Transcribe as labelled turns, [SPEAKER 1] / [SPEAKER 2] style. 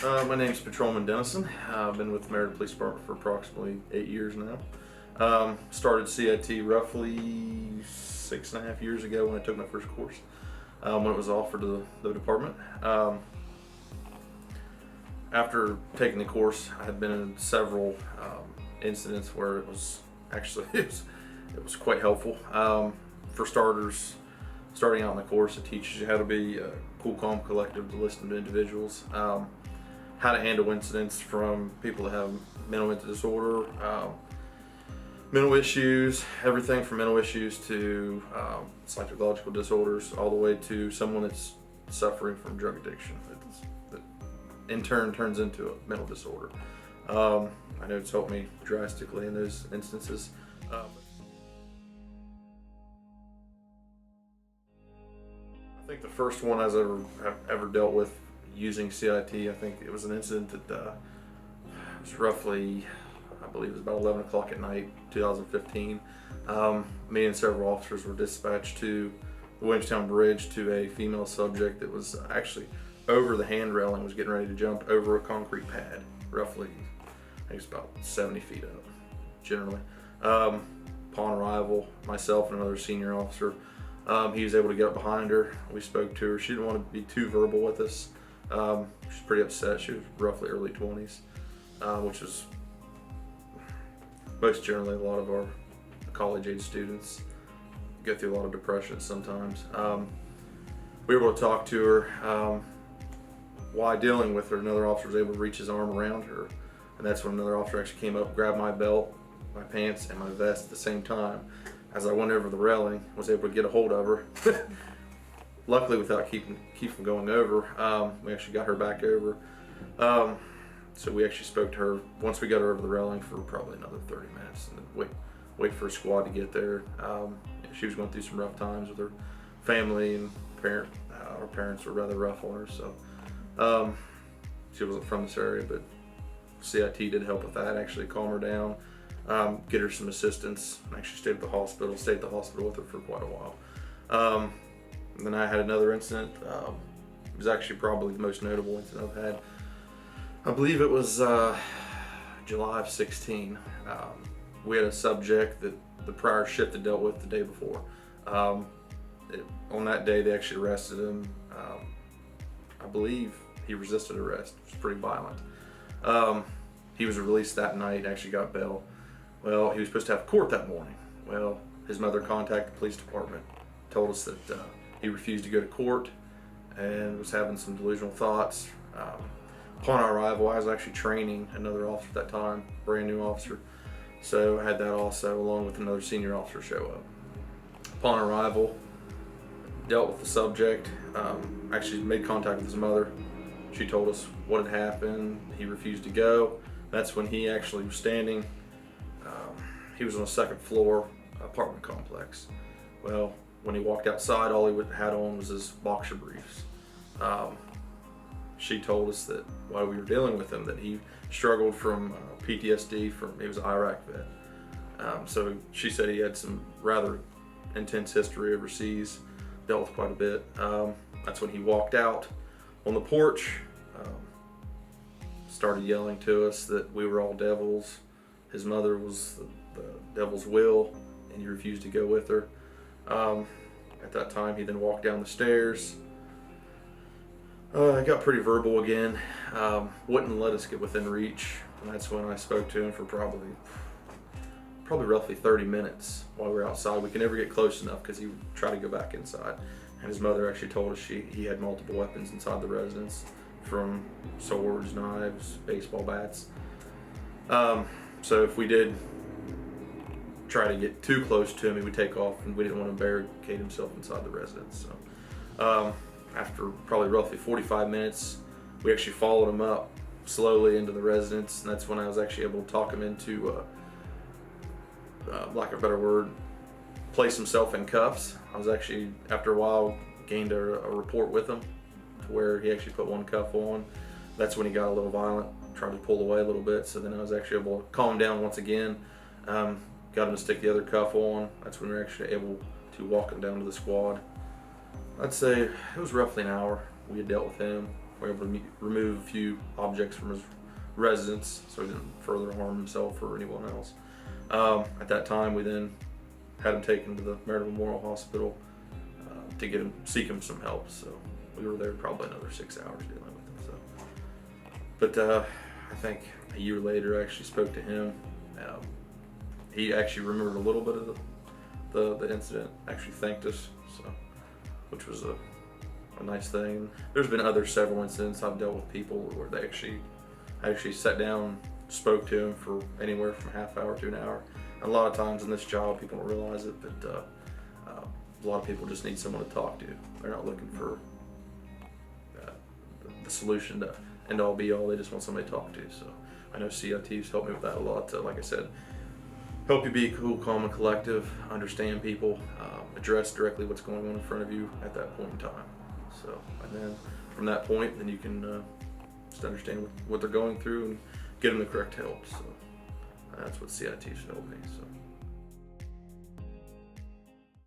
[SPEAKER 1] My name's Patrolman Dennison. I've been with the Meriden Police Department for approximately 8 years now. Started CIT roughly 6.5 years ago when I took my first course, when it was offered to the department. After taking the course, I had been in several incidents where it was actually it was quite helpful. For starters, starting out in the course, it teaches you how to be cool, calm, collective to listen to individuals. How to handle incidents from people that have mental disorder, mental issues, everything from mental issues to psychological disorders, all the way to someone that's suffering from drug addiction that in turn turns into a mental disorder. I know it's helped me drastically in those instances. I think the first one I've ever dealt with using CIT, I think it was an incident that was roughly, I believe it was about 11 o'clock at night, 2015. Me and several officers were dispatched to the Williamstown Bridge to a female subject that was actually over the hand railing, was getting ready to jump over a concrete pad, roughly, I think it's about 70 feet up, generally. Upon arrival, myself and another senior officer, he was able to get up behind her. We spoke to her. She didn't want to be too verbal with us. She was pretty upset. She was roughly early 20s, which is most generally a lot of our college-age students go through a lot of depression sometimes. We were able to talk to her. While dealing with her, another officer was able to reach his arm around her, and that's when another officer actually came up, grabbed my belt, my pants, and my vest at the same time. As I went over the railing, was able to get a hold of her. Luckily, without keep from going over, we actually got her back over. So we actually spoke to her once we got her over the railing for probably another 30 minutes, and then wait for a squad to get there. She was going through some rough times with her family, and her parents were rather rough on her. So she wasn't from this area, but CIT did help with that. Actually, calm her down. Get her some assistance, and actually stayed at the hospital with her for quite a while. And then I had another incident. It was actually probably the most notable incident I've had. I believe it was July of 16. We had a subject that the prior shift had dealt with the day before. On that day, they actually arrested him. I believe he resisted arrest. It was pretty violent. He was released that night, actually got bail. Well, he was supposed to have court that morning. Well, his mother contacted the police department, told us that he refused to go to court and was having some delusional thoughts. Upon our arrival, I was actually training another officer at that time, brand new officer. So I had that also, along with another senior officer, show up. Upon arrival, dealt with the subject, actually made contact with his mother. She told us what had happened. He refused to go. That's when he actually was standing. He was on a second floor apartment complex. Well, when he walked outside, all he had on was his boxer briefs. She told us that while we were dealing with him, that he struggled from PTSD he was an Iraq vet. So she said he had some rather intense history overseas, dealt with quite a bit. That's when he walked out on the porch, started yelling to us that we were all devils. His mother was the devil's will, and he refused to go with her. At that time, he then walked down the stairs. I got pretty verbal again, wouldn't let us get within reach, and that's when I spoke to him for probably roughly 30 minutes while we were outside. We could never get close enough because he would try to go back inside. And his mother actually told us he had multiple weapons inside the residence, from swords, knives, baseball bats. So if we did try to get too close to him, he would take off, and we didn't want to barricade himself inside the residence. So after probably roughly 45 minutes, we actually followed him up slowly into the residence, and that's when I was actually able to talk him into, lack of a better word, place himself in cuffs. I was actually, after a while, gained a report with him to where he actually put one cuff on. That's when he got a little violent, tried to pull away a little bit, so then I was actually able to calm him down once again, got him to stick the other cuff on. That's when we were actually able to walk him down to the squad. I'd say it was roughly an hour we had dealt with him. We were able to remove a few objects from his residence so he didn't further harm himself or anyone else. At that time, we then had him taken to the Meredith Memorial Hospital to seek him some help. So we were there probably another 6 hours dealing with him. So, but I think a year later, I actually spoke to him. He actually remembered a little bit of the incident. Actually thanked us, so which was a nice thing. There's been several incidents I've dealt with people where they actually sat down, spoke to him for anywhere from half hour to an hour. And a lot of times in this job, people don't realize it, but a lot of people just need someone to talk to. They're not looking for the solution to end all be all. They just want somebody to talk to. So I know CIT's helped me with that a lot. Like I said, help you be cool, calm, and collective, understand people, address directly what's going on in front of you at that point in time. So, and then from that point, then you can just understand what they're going through and get them the correct help. So that's what CIT's helped me. So.